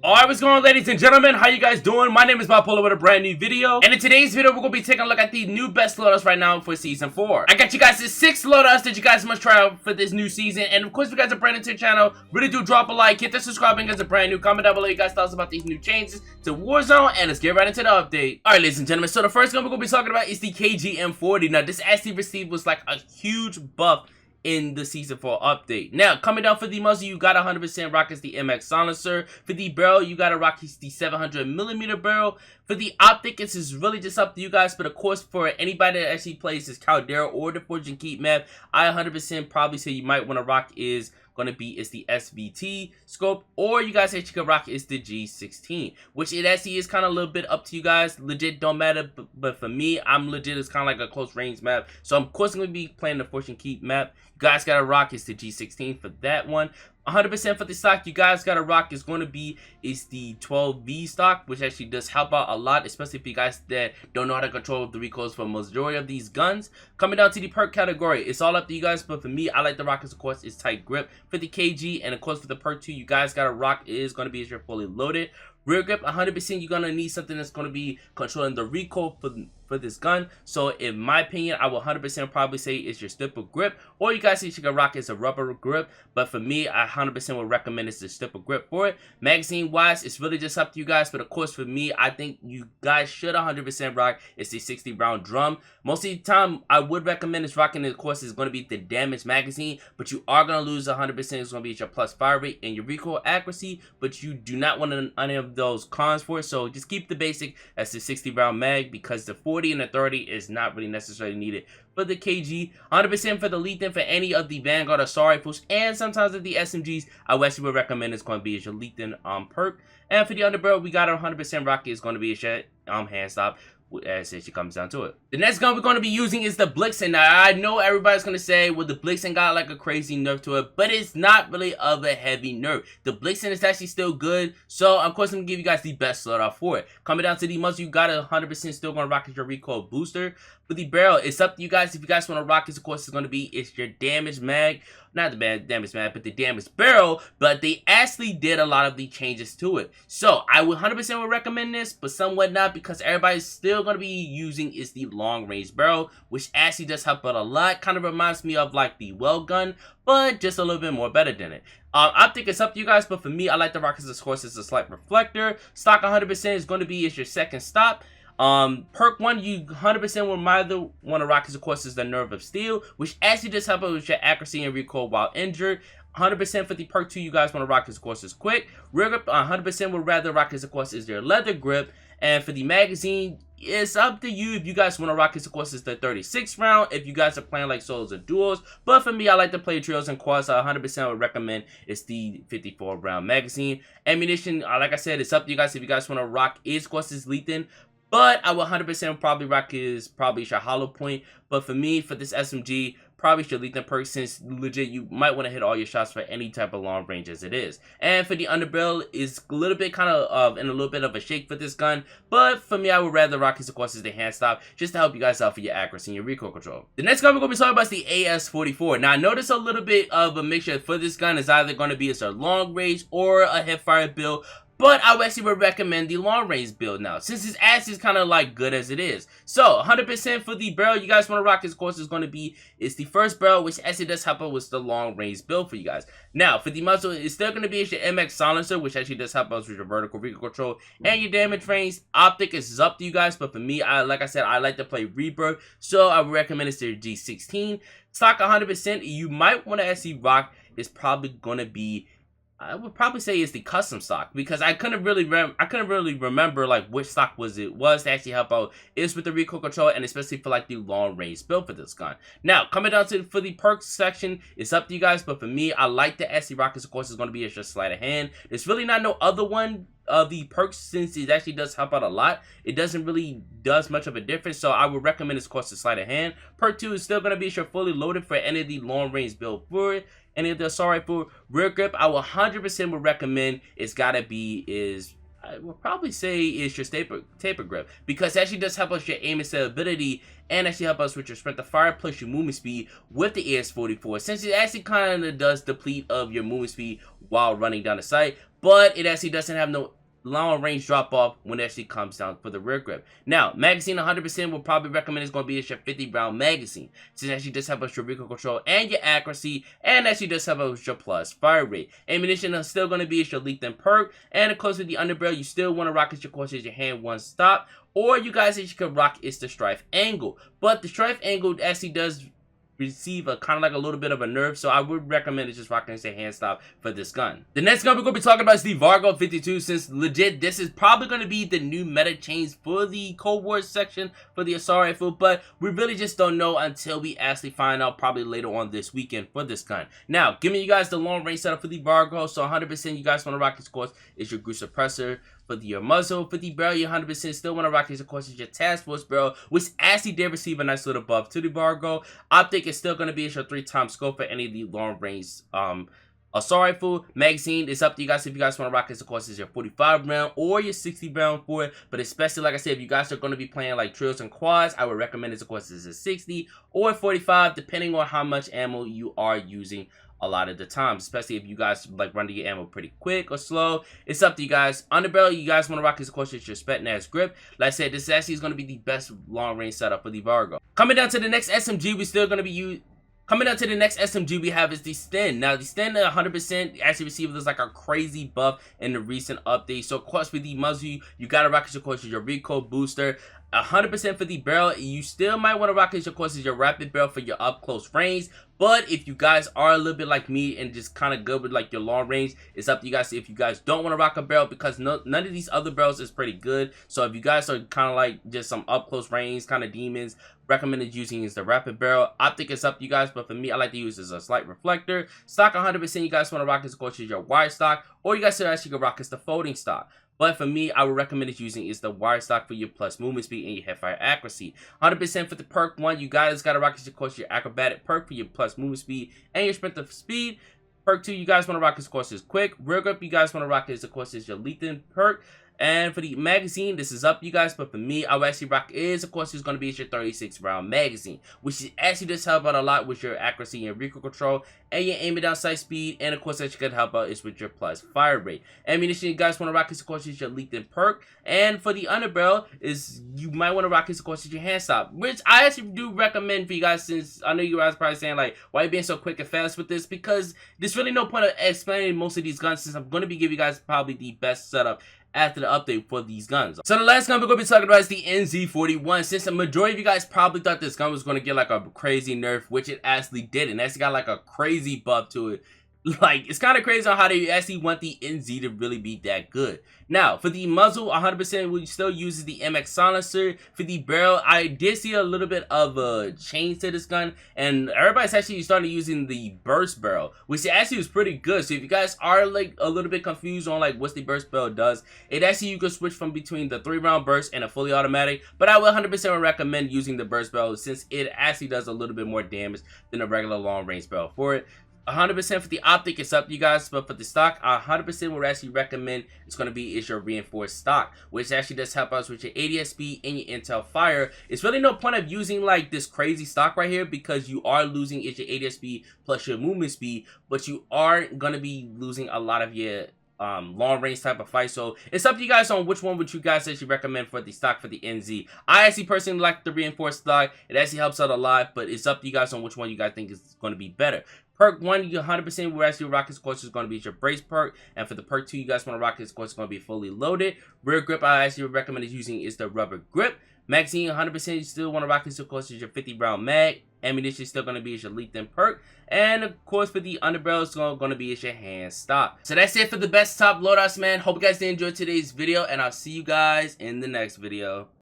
Alright, what's going on, ladies and gentlemen? How you guys doing? My name is Bipolar with a brand new video. And in today's video, we're going to be taking a look at the new best loadouts right now for Season 4. I got you guys 6 loadouts that you guys must try out for this new season. And of course, if you guys are brand new to the channel, really do drop a like, hit the subscribe button if you guys are brand new. Comment down below you guys' thoughts about these new changes to Warzone. And let's get right into the update. Alright, ladies and gentlemen, so the first gun we're going to be talking about is the KG-M40. Now, this actually received was like a huge buff in the Season 4 update. Now, coming down for the muzzle, you got 100% rock is the MX silencer. For the barrel, you got to rock is the 700mm barrel. For the optic, it's just really just up to you guys, but of course, for anybody that actually plays this Caldera or the Forge and Keep map, I 100% probably say you might want to rock is going to be is the SVT scope, or you guys actually can rock is the G16, which it actually is kind of a little bit up to you guys. Legit don't matter, but for me, I'm legit, it's kind of like a close range map, so I'm of course going to be playing the Fortune Keep map. You guys got to rock is the G16 for that one. 100% for the stock you guys got to rock is going to be is the 12V stock, which actually does help out a lot, especially if you guys that don't know how to control the recoils for majority of these guns. Coming down to the perk category, it's all up to you guys, but for me, I like the rock is of course is tight grip for the KG, and of course for the perk 2 you guys got to rock is going to be is your fully loaded. Rear grip, 100% you're going to need something that's going to be controlling the recoil for this gun. So in my opinion, I will 100% probably say it's your stipple grip, or you guys see you can rock is a rubber grip, but for me, I 100% would recommend it's the stipple grip for it. Magazine wise, it's really just up to you guys, but of course for me, I think you guys should 100% rock it's the 60 round drum. Most of the time, I would recommend it's rocking, of course, is going to be the damaged magazine, but you are going to lose 100%. It's going to be your plus fire rate and your recoil accuracy, but you do not want any of those cons for it, so just keep the basic as the 60 round mag, because the 40 and the 30 is not really necessarily needed for the KG. 100% for the Lethan for any of the Vanguard assault rifles and sometimes of the SMGs, I actually would recommend it's going to be as your Lethan perk. And for the underbarrel, we got a 100% rocket is going to be a shot hand stop, as it comes down to it. The next gun we're going to be using is the Blix, and now I know everybody's going to say, well, the Blixen got like a crazy nerf to it, but it's not really of a heavy nerf. The Blixen is actually still good, so of course I'm going to give you guys the best loadout for it. Coming down to the muzzle, you got a 100% still going to rock your recoil booster. For the barrel, it's up to you guys. If you guys want to rock this, of course it's going to be it's your damage mag. Not the bad damage mag, but the damage barrel. But they actually did a lot of the changes to it. So I would 100% would recommend this, but somewhat not, because everybody's still going to be using is the long range barrel, which actually does help out a lot. Kind of reminds me of like the well gun, but just a little bit more better than it. I think it's up to you guys, but for me, I like the rockets, of course, it's a slight reflector. Stock 100% is going to be is your second stop. Perk 1, you 100% will either want to rock, of course, is the Nerve of Steel, which actually just helps with your accuracy and recoil while injured. 100% for the perk 2, you guys want to rock, of course, is quick. Rear grip, 100% would rather rock, of course, is their leather grip. And for the magazine, it's up to you if you guys want to rock, of course, is the 36 round, if you guys are playing like solos or duos. But for me, I like to play trios and quads, so 100% would recommend it's the 54 round magazine. Ammunition, like I said, it's up to you guys if you guys want to rock, of course, is Lethan. But I will 100% probably rock is probably your hollow point. But for me, for this SMG, probably your Lethan perk, since legit you might want to hit all your shots for any type of long range as it is. And for the underbarrel, is a little bit kind of in a little bit of a shake for this gun. But for me, I would rather rock is of course is the hand stop, just to help you guys out for your accuracy and your recoil control. The next gun we're going to be talking about is the AS44. Now I notice a little bit of a mixture for this gun is either going to be a long range or a hip fire build. But I actually would recommend the long range build now, since its ass is kind of like good as it is. So 100% for the barrel you guys want to rock, of course, is going to be it's the first barrel, which actually does help out with the long range build for you guys. Now for the muzzle, it's still going to be your MX silencer, which actually does help out with your vertical recoil control and your damage range. Optic is up to you guys, but for me, like I said, I like to play Rebirth, so I would recommend it's their G16. Stock 100%, you might want to actually rock is probably going to be, I would probably say it's the custom stock, because I couldn't really remember like which stock was to actually help out is with the recoil control, and especially for like the long range build for this gun. Now coming down to for the perks section, it's up to you guys, but for me, I like the SC rockets. Of course, is going to be just sleight of hand. There's really not no other one of the perks, since it actually does help out a lot. It doesn't really does much of a difference, so I would recommend this, of course, the sleight of hand. Perk 2 is still going to be your fully loaded for any of the long range build for it. Any of the assault rifle. Rear grip, I will 100% would recommend it's got to be is I would probably say is your taper grip, because it actually does help us your aim and stability, and actually help us with your sprint to fire plus your movement speed with the AS44, since it actually kind of does deplete of your movement speed while running down the sight. but it actually doesn't have no long range drop off when it actually comes down for the rear grip. Now, magazine 100% will probably recommend is going to be your 50 round magazine, since it actually does have your recoil control and your accuracy, and actually does have your plus fire rate. Ammunition is still going to be your length and perk, and of course with the underbarrel, you still want to rock as your course as your hand one stop, or you guys actually could rock is the strife angle. But the strife angle actually does receive a kind of like a little bit of a nerf, so I would recommend it just rocking a hand stop for this gun. The next gun we're going to be talking about is the Vargo 52, since legit this is probably going to be the new meta change for the Cold War section for the assault rifle, but we really just don't know until we actually find out probably later on this weekend for this gun. Now, giving you guys the long range setup for the Vargo, so 100% you guys want to rock this course is your group suppressor. For your muzzle, for the barrel, you 100% still want to rock this, of course, is your task force barrel, which actually did receive a nice little buff to the Vargo. Optic is still going to be your 3x scope for any of the long range assault rifle. Magazine is up to you guys if you guys want to rock this, of course, is your 45 round or your 60 round for it. But especially, like I said, if you guys are going to be playing like trios and quads, I would recommend this, of course, is a 60 or 45, depending on how much ammo you are using a lot of the times, especially if you guys like run to your ammo pretty quick or slow. It's up to you guys. Underbarrel, you guys want to rock this, of course, it's your Spetsnaz grip. Like I said, this actually is going to be the best long range setup for the Vargo. Coming down to the next SMG, we're still going to be Coming down to the next SMG we have is the Sten. Now, the Sten 100% actually received this like a crazy buff in the recent update. So, of course, with the muzzle, you got to rock it, of course, your recoil booster. 100% for the barrel. You still might want to rock it, of course, is your rapid barrel for your up close range. But if you guys are a little bit like me and just kind of good with like your long range, it's up to you guys if you guys don't want to rock a barrel, because none of these other barrels is pretty good. So if you guys are kind of like just some up close range kind of demons, recommended using is the rapid barrel. Optic is up to you guys, but for me, I like to use as a slight reflector. Stock 100%, you guys want to rock this, of course, is your wire stock, or you guys actually can rock is the folding stock. But for me, I would recommend it using is the wire stock for your plus movement speed and your hipfire accuracy. 100% for the perk one, you guys got to rock, of course, your acrobatic perk for your plus movement speed and your sprint of speed. Perk 2, you guys want to rock, of course, is quick. Rear grip, you guys want to rock, of course, is your lengthen perk. And for the magazine, this is up to you guys, but for me, I would actually rock is, of course, it's going to be your 36 round magazine, which actually does help out a lot with your accuracy and recoil control and your aiming down sight speed, and of course, that you can help out is with your plus fire rate. Ammunition, you guys want to rock is, of course, is your lengthen perk, and for the underbarrel, is you might want to rock is, of course, is your hand stop, which I actually do recommend for you guys, since I know you guys are probably saying like, why are you being so quick and fast with this? Because there's really no point of explaining most of these guns, since I'm going to be giving you guys probably the best setup after the update for these guns. So the last gun we're going to be talking about is the NZ41. Since the majority of you guys probably thought this gun was going to get like a crazy nerf, which it actually didn't. It actually got like a crazy buff to it. Like, it's kind of crazy on how they actually want the NZ to really be that good. Now, for the muzzle, 100% we still uses the MX silencer. For the barrel, I did see a little bit of a change to this gun, and everybody's actually started using the burst barrel, which actually was pretty good. So if you guys are like a little bit confused on like what the burst barrel does, it actually you can switch from between the 3-round burst and a fully automatic, but I would 100% recommend using the burst barrel, since it actually does a little bit more damage than a regular long range barrel for it. 100% for the optic, it's up to you guys, but for the stock, 100% would actually recommend it's going to be is your reinforced stock, which actually does help us with your ADS speed and your intel fire. It's really no point of using like this crazy stock right here, because you are losing is your ADS speed plus your movement speed, but you are going to be losing a lot of your long range type of fight. So it's up to you guys on which one would you guys actually recommend for the stock for the NZ. I actually personally like the reinforced stock. It actually helps out a lot, but it's up to you guys on which one you guys think is going to be better. Perk 1, you 100% will actually rock, of course, is going to be your brace perk. And for the perk 2, you guys want to rock, of course, is going to be fully loaded. Rear grip, I actually recommend using is the rubber grip. Magazine, 100% you still want to rock, of course, is your 50 round mag. Ammunition is still going to be your lengthen perk. And of course, for the underbarrel, it's going to be your hand stop. So that's it for the best top loadouts, man. Hope you guys did enjoy today's video, and I'll see you guys in the next video.